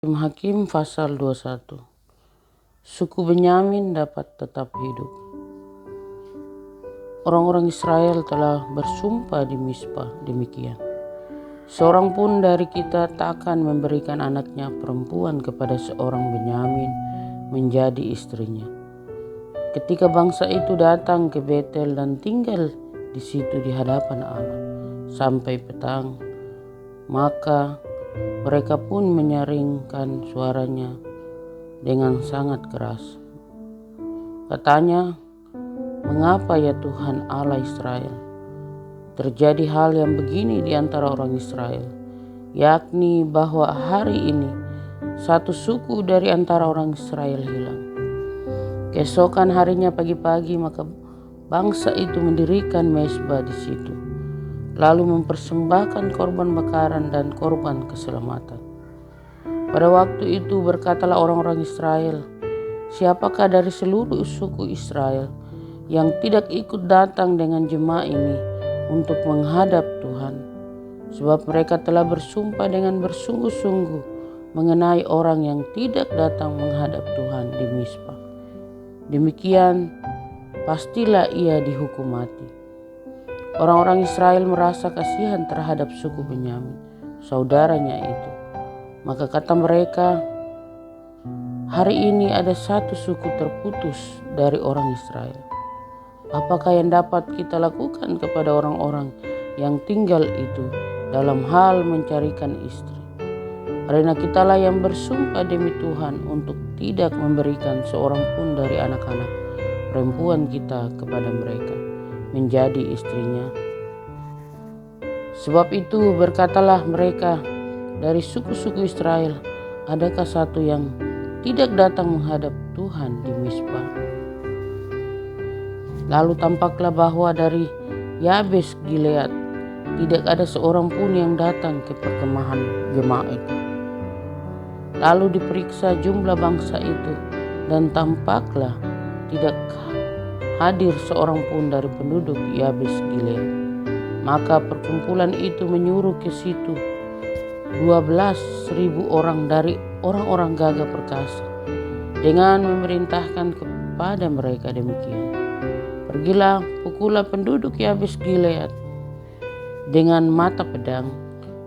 Hakim pasal 21. Suku Benyamin dapat tetap hidup. Orang-orang Israel telah bersumpah di Mispa demikian. Seorang pun dari kita tak akan memberikan anaknya perempuan kepada seorang Benyamin menjadi istrinya. Ketika bangsa itu datang ke Betel dan tinggal di situ di hadapan Allah sampai petang, maka mereka pun menyaringkan suaranya dengan sangat keras. Katanya, "Mengapa ya Tuhan Allah Israel, terjadi hal yang begini di antara orang Israel, yakni bahwa hari ini satu suku dari antara orang Israel hilang." Keesokan harinya pagi-pagi maka bangsa itu mendirikan mezbah di situ, lalu mempersembahkan korban bakaran dan korban keselamatan. Pada waktu itu berkatalah orang-orang Israel, "Siapakah dari seluruh suku Israel yang tidak ikut datang dengan jemaah ini untuk menghadap Tuhan? Sebab mereka telah bersumpah dengan bersungguh-sungguh mengenai orang yang tidak datang menghadap Tuhan di Mispa. Demikian pastilah ia dihukum mati." Orang-orang Israel merasa kasihan terhadap suku Benyamin, saudaranya itu. Maka kata mereka, "Hari ini ada satu suku terputus dari orang Israel. Apakah yang dapat kita lakukan kepada orang-orang yang tinggal itu dalam hal mencarikan istri? Karena kitalah yang bersumpah demi Tuhan untuk tidak memberikan seorang pun dari anak-anak perempuan kita kepada mereka menjadi istrinya." Sebab itu berkatalah mereka dari suku-suku Israel, "Adakah satu yang tidak datang menghadap Tuhan di Mispa?" Lalu tampaklah bahwa dari Yabes Gilead tidak ada seorang pun yang datang ke perkemahan jemaah itu. Lalu diperiksa jumlah bangsa itu, dan tampaklah tidak hadir seorang pun dari penduduk Yabes Gilead. Maka perkumpulan itu menyuruh ke situ 12.000 orang dari orang-orang gagah perkasa, dengan memerintahkan kepada mereka demikian, "Pergilah, pukullah penduduk Yabes Gilead dengan mata pedang,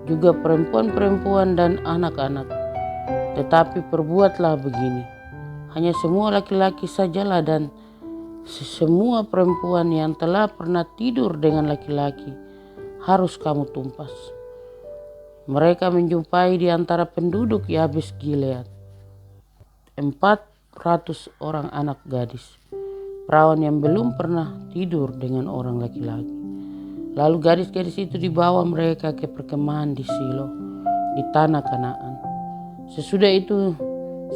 juga perempuan-perempuan dan anak-anak. Tetapi perbuatlah begini, hanya semua laki-laki sajalah dan semua perempuan yang telah pernah tidur dengan laki-laki harus kamu tumpas." Mereka menjumpai di antara penduduk Yabes Gilead 400 orang anak gadis, perawan yang belum pernah tidur dengan orang laki-laki. Lalu gadis-gadis itu dibawa mereka ke perkemahan di Silo di tanah Kanaan. Sesudah itu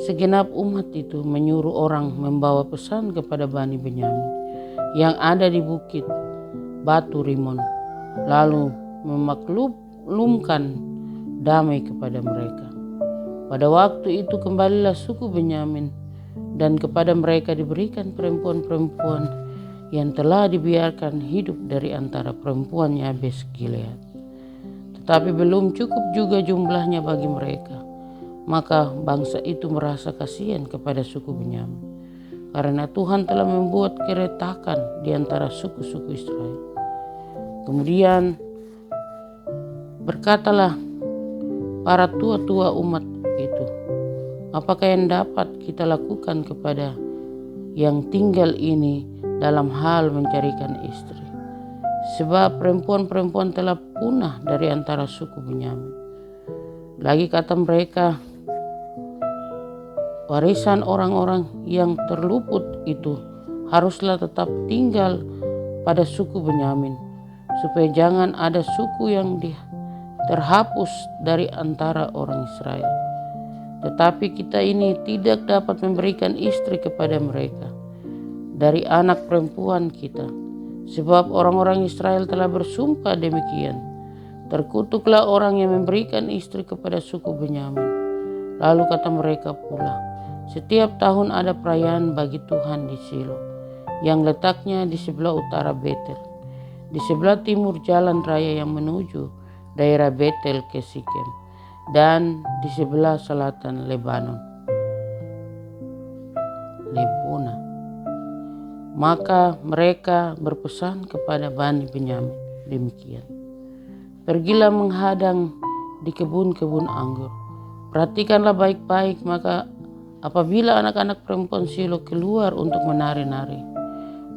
segenap umat itu menyuruh orang membawa pesan kepada Bani Benyamin yang ada di bukit Batu Rimon, lalu memaklumkan damai kepada mereka. Pada waktu itu kembalilah suku Benyamin, dan kepada mereka diberikan perempuan-perempuan yang telah dibiarkan hidup dari antara perempuan Yabes Gilead. Tetapi belum cukup juga jumlahnya bagi mereka. Maka bangsa itu merasa kasihan kepada suku Benyamin, karena Tuhan telah membuat keretakan di antara suku-suku Israel. Kemudian berkatalah para tua-tua umat itu, "Apakah yang dapat kita lakukan kepada yang tinggal ini dalam hal mencarikan istri? Sebab perempuan-perempuan telah punah dari antara suku Benyamin." Lagi kata mereka, "Warisan orang-orang yang terluput itu haruslah tetap tinggal pada suku Benyamin, supaya jangan ada suku yang terhapus dari antara orang Israel. Tetapi kita ini tidak dapat memberikan istri kepada mereka dari anak perempuan kita, sebab orang-orang Israel telah bersumpah demikian. Terkutuklah orang yang memberikan istri kepada suku Benyamin." Lalu kata mereka pula, "Setiap tahun ada perayaan bagi Tuhan di Silo, yang letaknya di sebelah utara Betel, di sebelah timur jalan raya yang menuju daerah Betel ke Sikem. dan di sebelah selatan Lebona. Maka mereka berpesan kepada Bani Benyamin demikian, pergilah menghadang di kebun-kebun anggur. Perhatikanlah baik-baik, maka apabila anak-anak perempuan Silo keluar untuk menari-nari,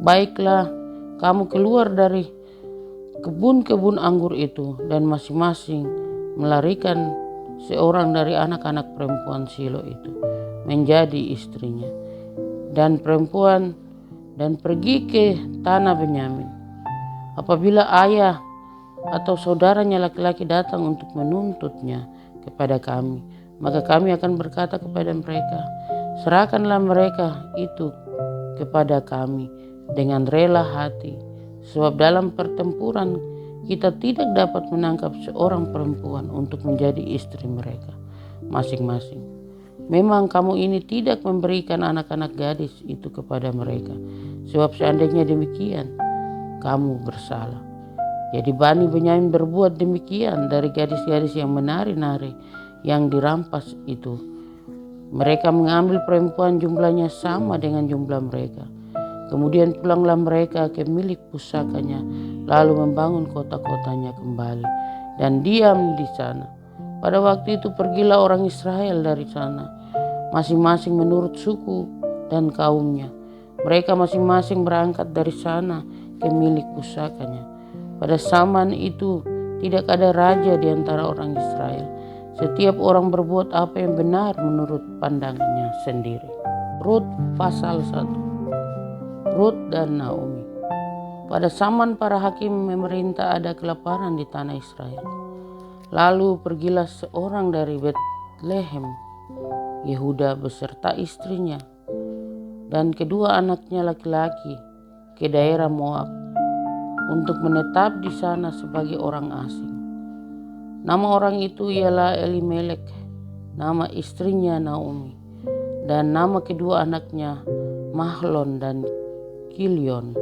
baiklah kamu keluar dari kebun-kebun anggur itu dan masing-masing melarikan seorang dari anak-anak perempuan Silo itu menjadi istrinya dan pergi ke tanah Benyamin. Apabila ayah atau saudaranya laki-laki datang untuk menuntutnya kepada kami, maka kami akan berkata kepada mereka, serahkanlah mereka itu kepada kami dengan rela hati, sebab dalam pertempuran kita tidak dapat menangkap seorang perempuan untuk menjadi istri mereka masing-masing. Memang kamu ini tidak memberikan anak-anak gadis itu kepada mereka, sebab seandainya demikian, kamu bersalah. Jadi Bani Benyamin berbuat demikian dari gadis-gadis yang menari-nari yang dirampas itu. Mereka mengambil perempuan jumlahnya sama dengan jumlah mereka. Kemudian pulanglah mereka ke milik pusakanya, lalu membangun kota-kotanya kembali dan diam di sana. Pada waktu itu pergilah orang Israel dari sana, masing-masing menurut suku dan kaumnya. Mereka masing-masing berangkat dari sana ke milik pusakanya. Pada zaman itu tidak ada raja di antara orang Israel. Setiap orang berbuat apa yang benar menurut pandangannya sendiri. Rut pasal 1. Rut dan Naomi. Pada zaman para hakim memerintah ada kelaparan di tanah Israel. Lalu pergilah seorang dari Betlehem, Yehuda beserta istrinya dan kedua anaknya laki-laki ke daerah Moab untuk menetap di sana sebagai orang asing. Nama orang itu ialah Elimelek, nama istrinya Naomi, dan nama kedua anaknya Mahlon dan Kilion.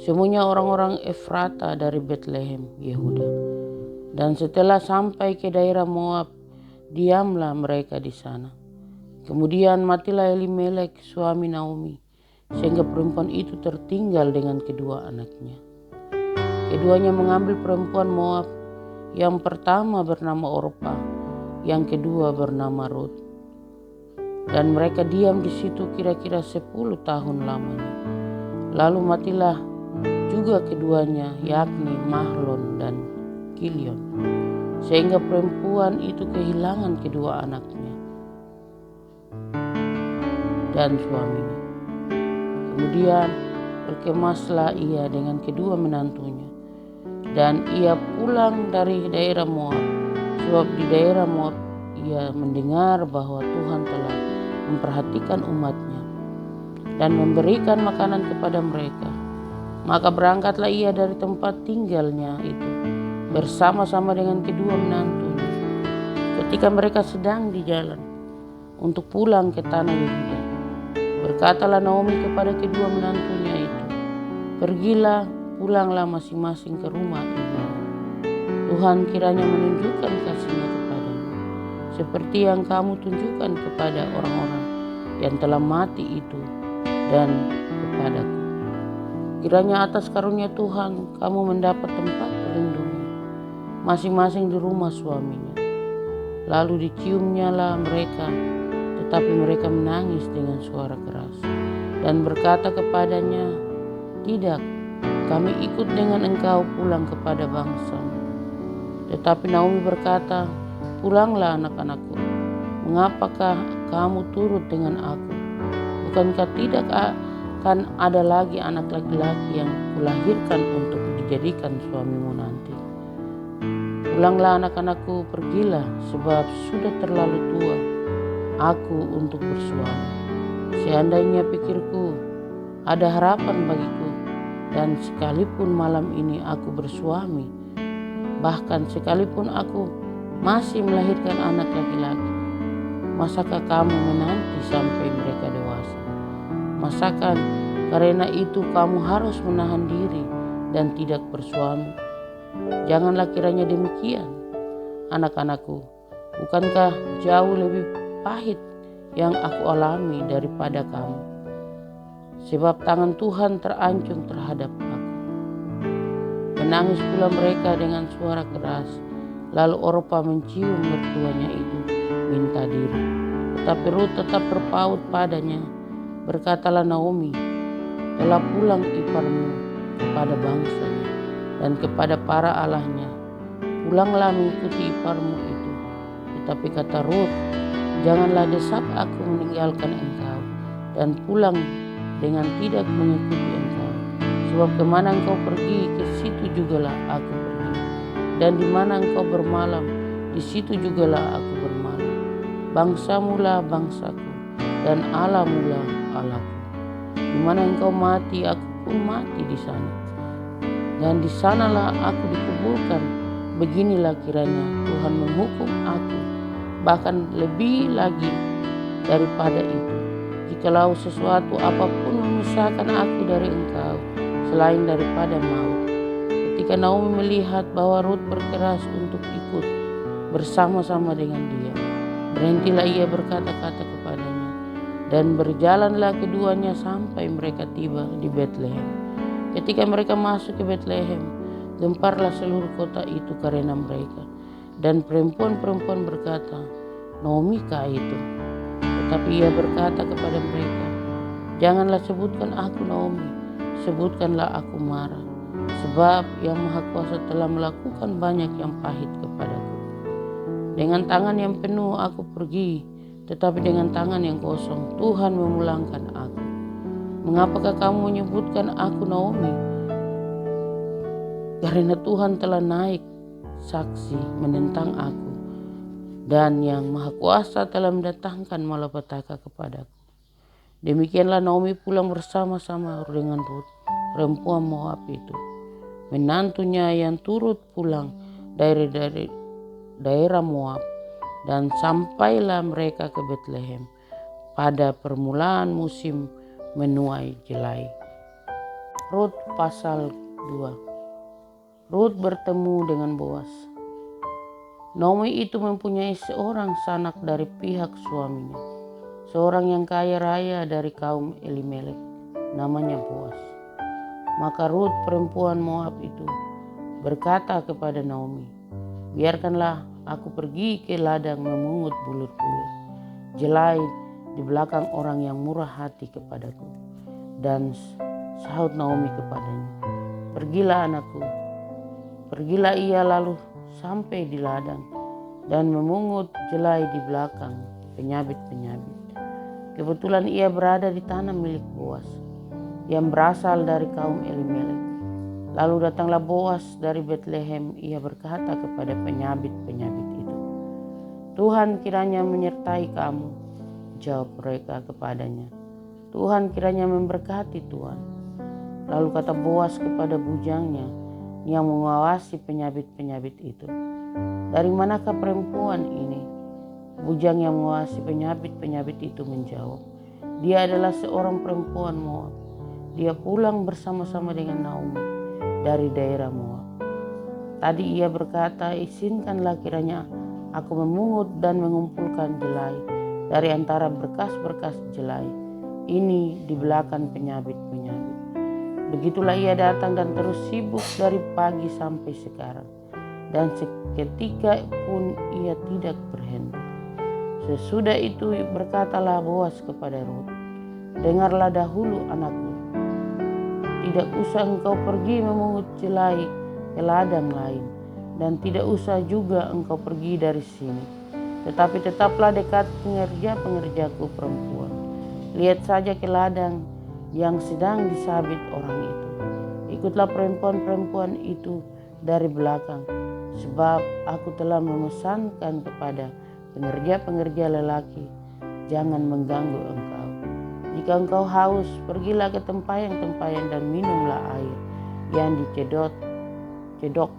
Semuanya orang-orang Efrata dari Betlehem, Yehuda. Dan setelah sampai ke daerah Moab, diamlah mereka di sana. Kemudian matilah Elimelek suami Naomi, sehingga perempuan itu tertinggal dengan kedua anaknya. Keduanya mengambil perempuan Moab, yang pertama bernama Orpa, yang kedua bernama Rut. Dan mereka diam di situ kira-kira 10 tahun lamanya. Lalu matilah juga keduanya, yakni Mahlon dan Kilion, sehingga perempuan itu kehilangan kedua anaknya dan suaminya. Kemudian berkemaslah ia dengan kedua menantunya, dan ia pulang dari daerah Moab, sebab di daerah Moab ia mendengar bahwa Tuhan telah memperhatikan umatnya dan memberikan makanan kepada mereka. Maka berangkatlah ia dari tempat tinggalnya itu bersama-sama dengan kedua menantunya. Ketika mereka sedang di jalan untuk pulang ke tanah Yehuda, berkatalah Naomi kepada kedua menantunya itu, pergilah, pulanglah masing-masing ke rumah ibu. Tuhan kiranya menunjukkan kasih-Nya kepadamu, seperti yang kamu tunjukkan kepada orang-orang yang telah mati itu dan kepadaku. Kiranya atas karunia Tuhan kamu mendapat tempat perlindungan masing-masing di rumah suaminya. Lalu diciumnyalah mereka, tetapi mereka menangis dengan suara keras dan berkata kepadanya, tidak, kami ikut dengan engkau pulang kepada bangsamu. Tetapi Naomi berkata, pulanglah anak-anakku, mengapakah kamu turut dengan aku? Bukankah tidak akan ada lagi anak laki-laki yang kulahirkan untuk dijadikan suamimu nanti? Pulanglah anak-anakku, pergilah, sebab sudah terlalu tua aku untuk bersuami. Seandainya pikirku ada harapan bagiku, dan sekalipun malam ini aku bersuami, bahkan sekalipun aku masih melahirkan anak laki-laki, masakah kamu menanti sampai mereka dewasa? Masakan karena itu kamu harus menahan diri dan tidak bersuami? Janganlah kiranya demikian, anak-anakku, Bukankah jauh lebih pahit yang aku alami daripada kamu? Sebab tangan Tuhan terancung terhadap aku. Menangis pula mereka dengan suara keras. Lalu Orpa mencium mertuanya itu minta diri. Tetapi Rut tetap berpaut padanya. Berkatalah Naomi, telah pulang iparmu kepada bangsanya dan kepada para allahnya. Pulanglah mengikuti iparmu itu. Tetapi kata Rut, janganlah desak aku meninggalkan engkau dan pulang dengan tidak mengikuti engkau. Sebab kemana engkau pergi, ke situ jugalah aku pergi. Dan di mana engkau bermalam, di situ jugalah aku bermalam. Bangsamulah bangsaku, dan Allahmulah Allahku. Di mana engkau mati, aku pun mati di sana. Dan di sanalah aku dikuburkan. Beginilah kiranya Tuhan menghukum aku, bahkan lebih lagi daripada itu, jikalau sesuatu apapun memisahkan aku dari engkau, selain daripada maut. Ketika Naomi melihat bahwa Rut berkeras untuk ikut bersama-sama dengan dia, berhentilah ia berkata-kata kepadanya, dan berjalanlah keduanya sampai mereka tiba di Betlehem. Ketika mereka masuk ke Betlehem, gemparlah seluruh kota itu karena mereka. Dan perempuan-perempuan berkata, Naomi kah itu? Tetapi ia berkata kepada mereka, janganlah sebutkan aku Naomi, sebutkanlah aku Mara. Sebab yang Maha Kuasa telah melakukan banyak yang pahit kepadaku. Dengan tangan yang penuh aku pergi, tetapi dengan tangan yang kosong Tuhan memulangkan aku. Mengapakah kamu menyebutkan aku Naomi? Karena Tuhan telah naik saksi menentang aku, dan yang Maha Kuasa telah mendatangkan malapetaka kepadaku. Demikianlah Naomi pulang bersama-sama dengan Rut, perempuan Moab itu, menantunya yang turut pulang dari daerah Moab, dan sampailah mereka ke Betlehem pada permulaan musim menuai jelai. Rut pasal 2. Rut bertemu dengan Boas. Naomi itu mempunyai seorang sanak dari pihak suaminya, seorang yang kaya raya dari kaum Elimelek, namanya Boas. Maka Rut perempuan Moab itu berkata kepada Naomi, biarkanlah aku pergi ke ladang memungut bulir-bulir jelai di belakang orang yang murah hati kepadaku. Dan sahut Naomi kepadanya, pergilah anakku. Pergilah ia lalu sampai di ladang dan memungut jelai di belakang penyabit-penyabit. Kebetulan ia berada di tanah milik Boas yang berasal dari kaum Elimelek. Lalu datanglah Boas dari Betlehem, ia berkata kepada penyabit-penyabit itu, Tuhan kiranya menyertai kamu. Jawab mereka kepadanya, Tuhan kiranya memberkati Tuhan. Lalu kata Boas kepada bujangnya yang mengawasi penyabit-penyabit itu, dari manakah perempuan ini? Bujang yang mengawasi penyabit-penyabit itu menjawab, dia adalah seorang perempuan Moab. Dia pulang bersama-sama dengan Naomi dari daerah Moab. Tadi ia berkata, izinkanlah kiranya aku memungut dan mengumpulkan jelai dari antara berkas-berkas jelai ini di belakang penyabit-penyabit. Begitulah ia datang dan terus sibuk dari pagi sampai sekarang. Dan seketika pun ia tidak berhenti. Sesudah itu berkatalah Boas kepada Rut, dengarlah dahulu anakku. Tidak usah engkau pergi memungut jelai ke ladang lain, dan tidak usah juga engkau pergi dari sini. Tetapi tetaplah dekat pengerja-pengerjaku perempuan. Lihat saja ke ladang yang sedang disabit orang itu. Ikutlah perempuan-perempuan itu dari belakang, sebab aku telah memesankan kepada pengerja-pengerja lelaki, jangan mengganggu engkau. Jika engkau haus, pergilah ke tempayan-tempayan dan minumlah air yang dicedok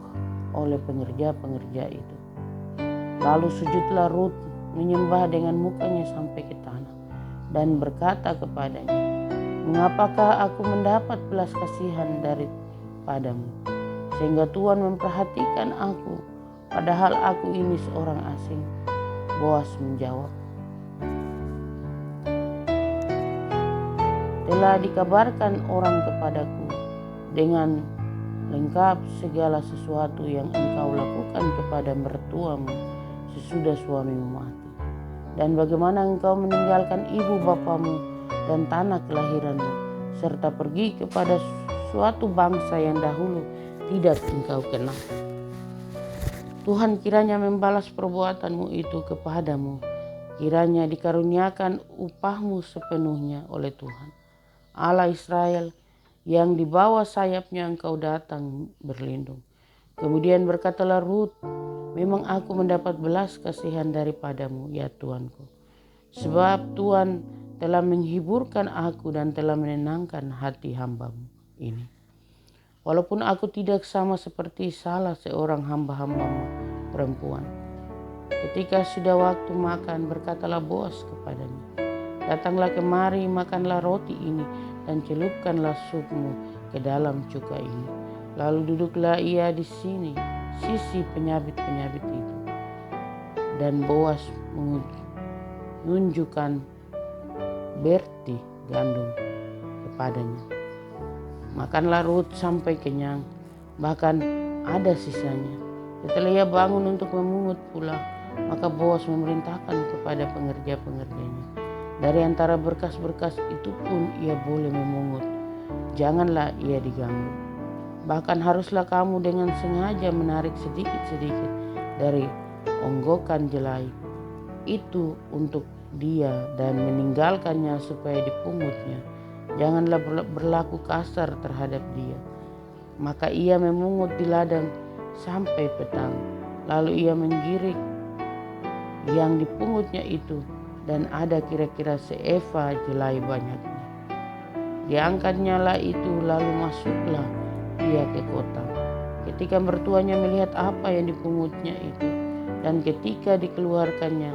oleh pengerja-pengerja itu. Lalu sujudlah Rut menyembah dengan mukanya sampai ke tanah dan berkata kepadanya, mengapakah aku mendapat belas kasihan daripadamu, sehingga Tuhan memperhatikan aku, padahal aku ini seorang asing. Boas menjawab, telah dikabarkan orang kepadaku dengan lengkap segala sesuatu yang engkau lakukan kepada mertuamu sesudah suamimu mati, dan bagaimana engkau meninggalkan ibu bapamu dan tanah kelahiranmu, serta pergi kepada suatu bangsa yang dahulu tidak engkau kenal. Tuhan kiranya membalas perbuatanmu itu kepadamu, kiranya dikaruniakan upahmu sepenuhnya oleh Tuhan Allah Israel, yang di bawah sayapnya engkau datang berlindung. Kemudian berkatalah Rut, memang aku mendapat belas kasihan daripadamu, ya Tuanku, sebab Tuhan telah menghiburkan aku dan telah menenangkan hati hambamu ini. Walaupun aku tidak sama seperti salah seorang hamba-hambamu perempuan. Ketika sudah waktu makan, berkatalah Boas kepadanya, datanglah kemari, makanlah roti ini dan celupkanlah supmu ke dalam cuka ini. Lalu duduklah ia di sisi penyabit-penyabit itu. Dan Boas menunjukkan berti gandum kepadanya. Makanlah Rut sampai kenyang, bahkan ada sisanya. Setelah ia bangun untuk memungut pula, maka Boas memerintahkan kepada pengerja-pengerjanya, dari antara berkas-berkas itu pun ia boleh memungut, janganlah ia diganggu. Bahkan haruslah kamu dengan sengaja menarik sedikit-sedikit dari onggokan jelai itu untuk dia dan meninggalkannya supaya dipungutnya. Janganlah berlaku kasar terhadap dia. Maka ia memungut di ladang sampai petang. Lalu ia menggirik yang dipungutnya itu, dan ada kira-kira seeva jelai banyaknya. Diangkatnya lah itu, lalu masuklah ia ke kota. Ketika mertuanya melihat apa yang dipungutnya itu, dan ketika dikeluarkannya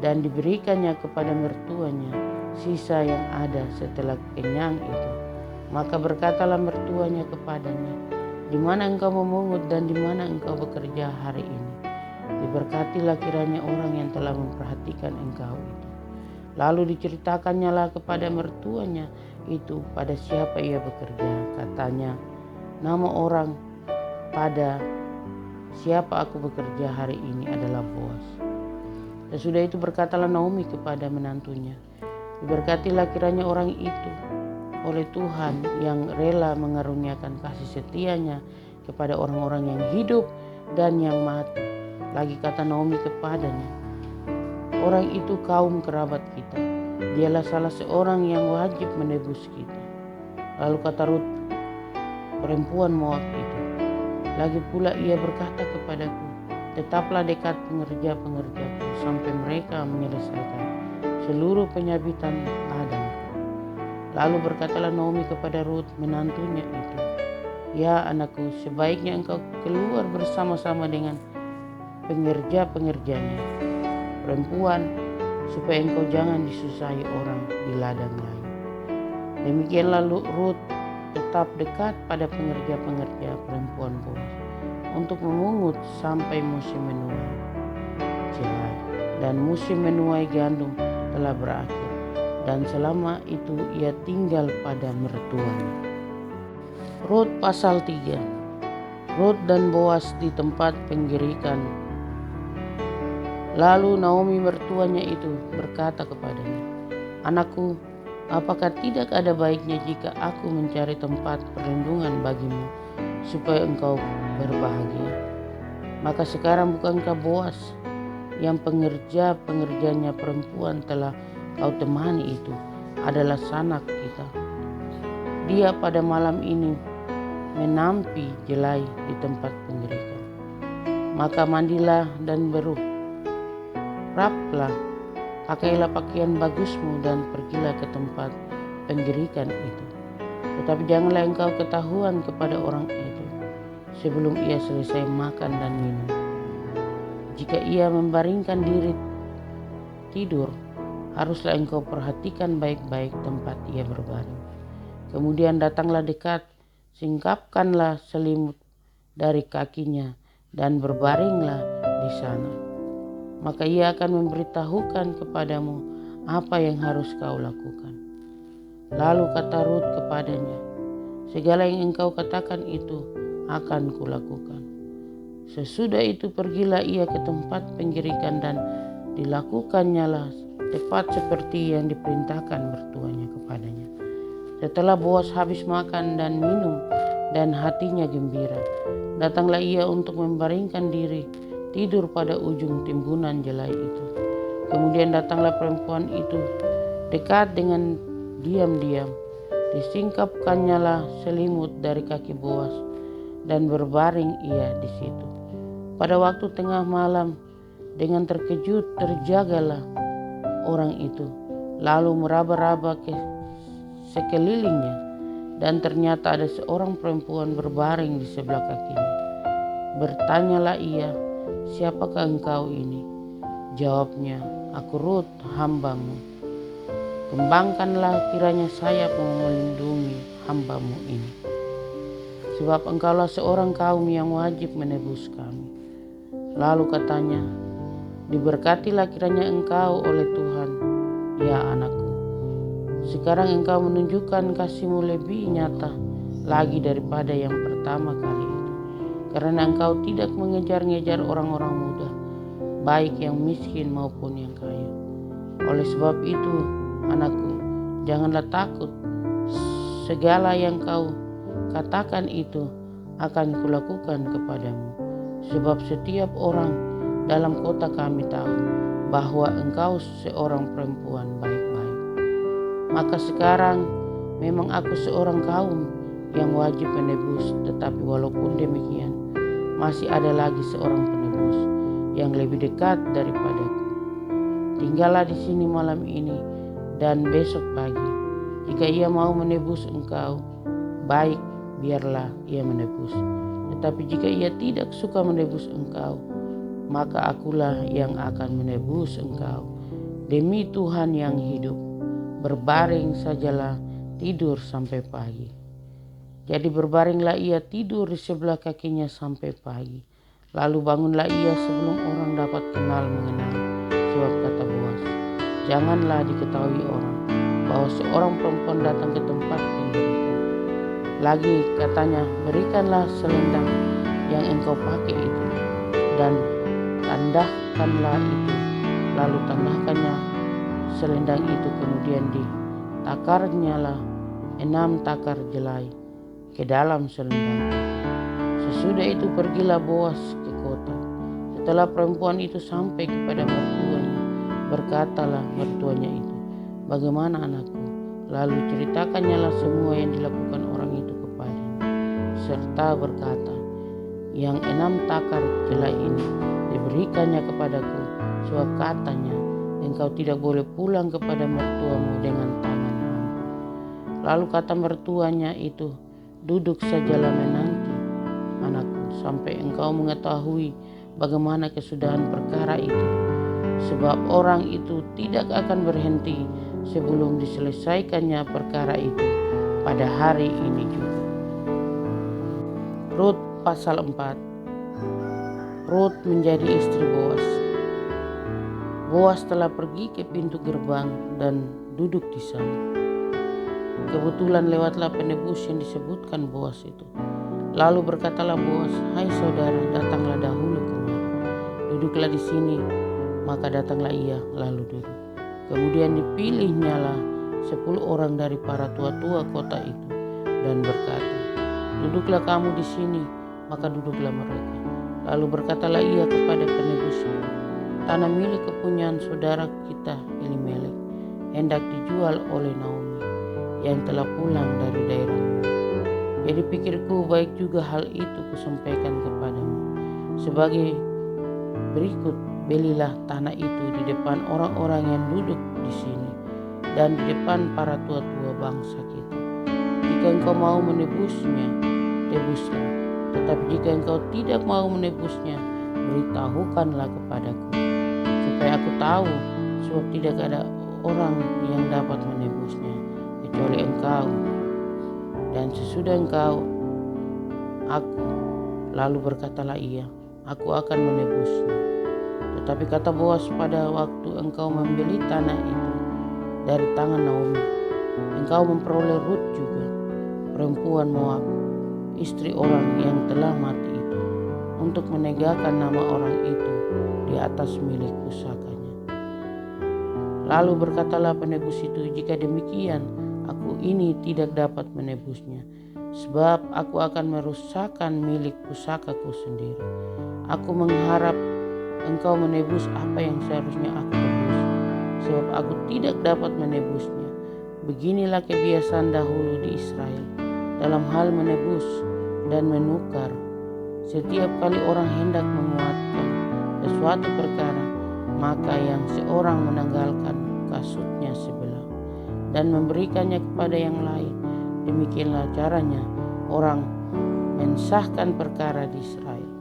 dan diberikannya kepada mertuanya sisa yang ada setelah kenyang itu, maka berkatalah mertuanya kepadanya, di mana engkau memungut dan di mana engkau bekerja hari ini? Diberkatilah kiranya orang yang telah memperhatikan engkau itu. Lalu diceritakannya lah kepada mertuanya itu pada siapa ia bekerja. Katanya, nama orang pada siapa aku bekerja hari ini adalah Boas. Sesudah itu berkatalah Naomi kepada menantunya, diberkatilah kiranya orang itu oleh Tuhan yang rela mengaruniakan kasih setianya kepada orang-orang yang hidup dan yang mati. Lagi kata Naomi kepadanya, orang itu kaum kerabat kita, dialah salah seorang yang wajib menebus kita. Lalu kata Rut, perempuan Moab itu, lagi pula ia berkata kepadaku, tetaplah dekat pengerja-pengerjaku sampai mereka menyelesaikan seluruh penyabitan ladang. Lalu berkatalah Naomi kepada Rut menantunya itu, ya anakku, sebaiknya engkau keluar bersama-sama dengan pengerja-pengerjanya perempuan, supaya engkau jangan disusahi orang di ladang lain. Demikianlah Rut tetap dekat pada pengerja-pengerja perempuan Boas untuk memungut sampai musim menuai jelai, dan musim menuai gandum telah berakhir, dan selama itu ia tinggal pada mertuanya. Rut pasal 3. Rut dan Boas di tempat penggirikan. Lalu Naomi mertuanya itu berkata kepadanya, anakku, apakah tidak ada baiknya jika aku mencari tempat perlindungan bagimu supaya engkau berbahagia? Maka sekarang bukankah Boas yang pengerja-pengerjanya perempuan telah kau temani itu adalah sanak kita? Dia pada malam ini menampi jelai di tempat penggirikan. Maka mandilah dan beruplah, pakailah pakaian bagusmu dan pergilah ke tempat penggirikan itu. Tetapi janganlah engkau ketahuan kepada orang itu sebelum ia selesai makan dan minum. Jika ia membaringkan diri tidur, haruslah engkau perhatikan baik-baik tempat ia berbaring. Kemudian datanglah dekat, singkapkanlah selimut dari kakinya dan berbaringlah di sana. maka ia akan memberitahukan kepadamu apa yang harus kau lakukan. Lalu kata Rut kepadanya, segala yang engkau katakan itu akan kulakukan. Sesudah itu pergilah ia ke tempat penggirikan dan dilakukannya tepat seperti yang diperintahkan mertuanya kepadanya. Setelah Boas habis makan dan minum dan hatinya gembira, datanglah ia untuk membaringkan diri tidur pada ujung timbunan jelai itu. Kemudian datanglah perempuan itu dekat dengan diam-diam, disingkapkannyalah selimut dari kaki Boas dan berbaring ia di situ. Pada waktu tengah malam, dengan terkejut terjagalah orang itu, lalu meraba-raba ke sekelilingnya, dan ternyata ada seorang perempuan berbaring di sebelah kakinya. Bertanyalah ia, siapakah engkau ini? Jawabnya, aku Rut, hambamu. Kembangkanlah kiranya sayap melindungi hambamu ini, sebab engkaulah seorang kaum yang wajib menebus kami. Lalu katanya, diberkatilah kiranya engkau oleh Tuhan, ya anakku. Sekarang engkau menunjukkan kasih-Mu lebih nyata lagi daripada yang pertama kali itu, karena engkau tidak mengejar-ngejar orang-orang muda, baik yang miskin maupun yang kaya. Oleh sebab itu, anakku, janganlah takut. Segala yang kau katakan itu akan kulakukan kepadamu. Sebab setiap orang dalam kota kami tahu bahwa engkau seorang perempuan baik-baik. Maka sekarang memang aku seorang kaum yang wajib menebus, tetapi walaupun demikian masih ada lagi seorang penebus yang lebih dekat daripadaku. Tinggallah di sini malam ini dan besok pagi. Jika ia mau menebus engkau, baik, biarlah ia menebus. Tetapi jika ia tidak suka menebus engkau, maka akulah yang akan menebus engkau. Demi Tuhan yang hidup, berbaring sajalah, tidur sampai pagi. Jadi berbaringlah ia tidur di sebelah kakinya sampai pagi. Lalu bangunlah ia sebelum orang dapat kenal mengenal. Sebab kata Boas, janganlah diketahui orang bahwa seorang perempuan datang ke tempat penggirikan. Lagi katanya, berikanlah selendang yang engkau pakai itu dan tandahkanlah itu. Lalu tandahkannya selendang itu, kemudian ditakarnyalah 6 takar jelai ke dalam selendang itu. Sesudah itu pergilah Boas ke kota. Setelah perempuan itu sampai kepada mertuanya, berkatalah mertuanya itu, bagaimana anakku? Lalu ceritakannyalah semua yang dilakukan orang itu kepadanya, serta berkata, yang 6 takar jelai ini diberikannya kepadaku, sebab katanya, engkau tidak boleh pulang kepada mertuamu dengan tangan hampa. Lalu kata mertuanya itu, duduk sajalah menanti, anakku, sampai engkau mengetahui bagaimana kesudahan perkara itu. Sebab orang itu tidak akan berhenti sebelum diselesaikannya perkara itu pada hari ini juga. Rut pasal 4. Rut menjadi istri Boas. Boas telah pergi ke pintu gerbang dan duduk di sana. Kebetulan lewatlah penebus yang disebutkan Boas itu. Lalu berkatalah Boas, hai saudara, datanglah dahulu kemari. Duduklah di sini. Maka datanglah ia lalu duduk. Kemudian dipilihnyalah 10 orang dari para tua-tua kota itu dan berkata, duduklah kamu di sini. Maka duduklah mereka. Lalu berkatalah ia kepada penebusnya, tanah milik kepunyaan saudara kita Elimelek hendak dijual oleh Naomi yang telah pulang dari daerah Moab. Jadi pikirku baik juga hal itu kusampaikan kepadamu. Sebagai berikut, belilah tanah itu di depan orang-orang yang duduk di sini dan di depan para tua-tua bangsa kita. Jika engkau mau menebusnya, tebuslah. Tetapi jika engkau tidak mau menebusnya, beritahukanlah kepadaku, supaya aku tahu, sebab tidak ada orang yang dapat menebusnya kecuali engkau. Dan sesudah engkau, aku. Lalu berkatalah ia, aku akan menebusnya. Tetapi kata Boas, pada waktu engkau membeli tanah itu dari tangan Naomi, engkau memperoleh Rut juga, perempuan Moab, istri orang yang telah mati itu, untuk menegakkan nama orang itu di atas milik pusakanya. Lalu berkatalah penebus itu, jika demikian aku ini tidak dapat menebusnya, sebab aku akan merusakkan milik pusakaku sendiri. Aku mengharap engkau menebus apa yang seharusnya aku tebus, sebab aku tidak dapat menebusnya. Beginilah kebiasaan dahulu di Israel dalam hal menebus dan menukar. Setiap kali orang hendak menguatkan sesuatu perkara, maka yang seorang menanggalkan kasutnya sebelah dan memberikannya kepada yang lain. Demikianlah caranya orang mensahkan perkara di Israel.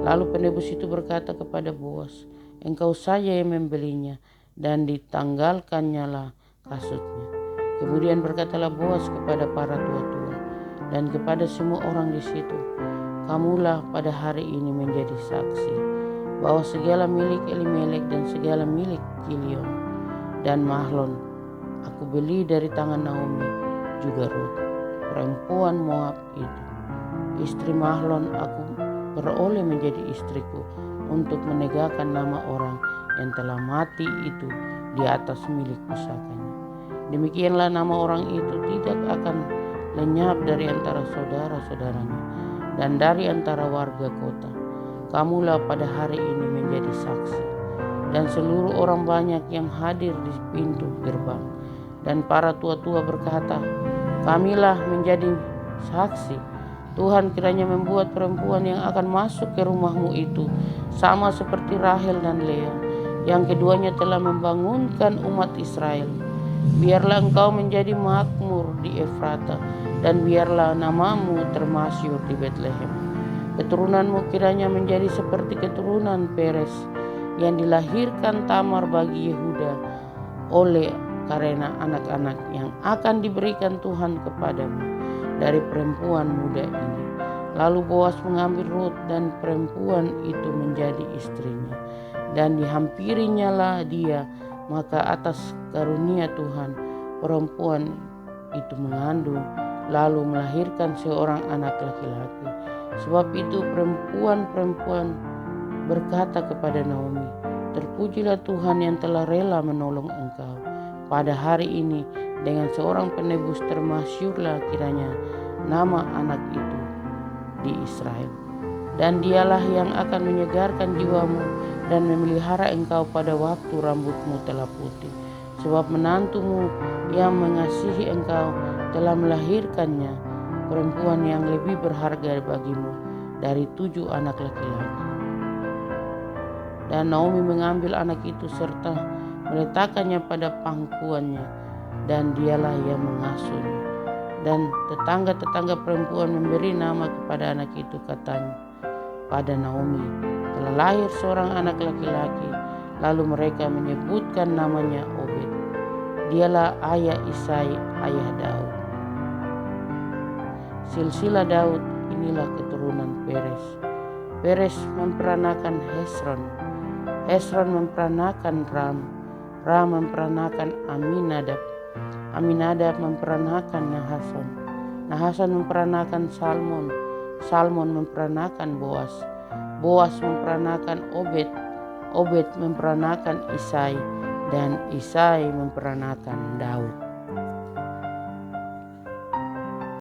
Lalu penebus itu berkata kepada Boas, engkau saja yang membelinya, dan ditanggalkannya lah kasutnya. Kemudian berkatalah Boas kepada para tua-tua dan kepada semua orang di situ, kamulah pada hari ini menjadi saksi bahwa segala milik Elimelek dan segala milik Kilion dan Mahlon aku beli dari tangan Naomi, juga Rut, perempuan Moab itu. Istri Mahlon aku beroleh menjadi istriku untuk menegakkan nama orang yang telah mati itu di atas milik pusakanya. Demikianlah nama orang itu tidak akan lenyap dari antara saudara-saudaranya dan dari antara warga kota. Kamulah pada hari ini menjadi saksi, dan seluruh orang banyak yang hadir di pintu gerbang. Dan para tua-tua berkata, kamilah menjadi saksi. Tuhan kiranya membuat perempuan yang akan masuk ke rumahmu itu sama seperti Rahel dan Lea, yang keduanya telah membangunkan umat Israel. Biarlah engkau menjadi makmur di Efrata, dan biarlah namamu termasyhur di Betlehem. Keturunanmu kiranya menjadi seperti keturunan Peres yang dilahirkan Tamar bagi Yehuda oleh karena anak-anak yang akan diberikan Tuhan kepadamu dari perempuan muda ini. Lalu Boas mengambil Rut dan perempuan itu menjadi istrinya, dan dihampirinya lah dia. Maka atas karunia Tuhan perempuan itu mengandung, lalu melahirkan seorang anak laki-laki. Sebab itu perempuan-perempuan berkata kepada Naomi, terpujilah Tuhan yang telah rela menolong engkau. Pada hari ini dengan seorang penebus termasyhurlah kiranya nama anak itu di Israel. Dan dialah yang akan menyegarkan jiwamu dan memelihara engkau pada waktu rambutmu telah putih. Sebab menantumu yang mengasihi engkau telah melahirkannya, perempuan yang lebih berharga bagimu dari 7 anak laki-laki. Dan Naomi mengambil anak itu serta meletakkannya pada pangkuannya, dan dialah yang mengasuhnya. Dan tetangga-tetangga perempuan memberi nama kepada anak itu, katanya, pada Naomi telah lahir seorang anak laki-laki. Lalu mereka menyebutkan namanya Obed. Dialah ayah Isai, ayah Daud. Silsilah Daud, inilah keturunan Peres. Peres memperanakan Hesron. Hesron memperanakan Ram. Ram memperanakan Aminadab. Aminadab memperanakan Nahason. Nahason memperanakan Salmon. Salmon memperanakan Boas. Boas memperanakan Obed. Obed memperanakan Isai. Dan Isai memperanakan Daud.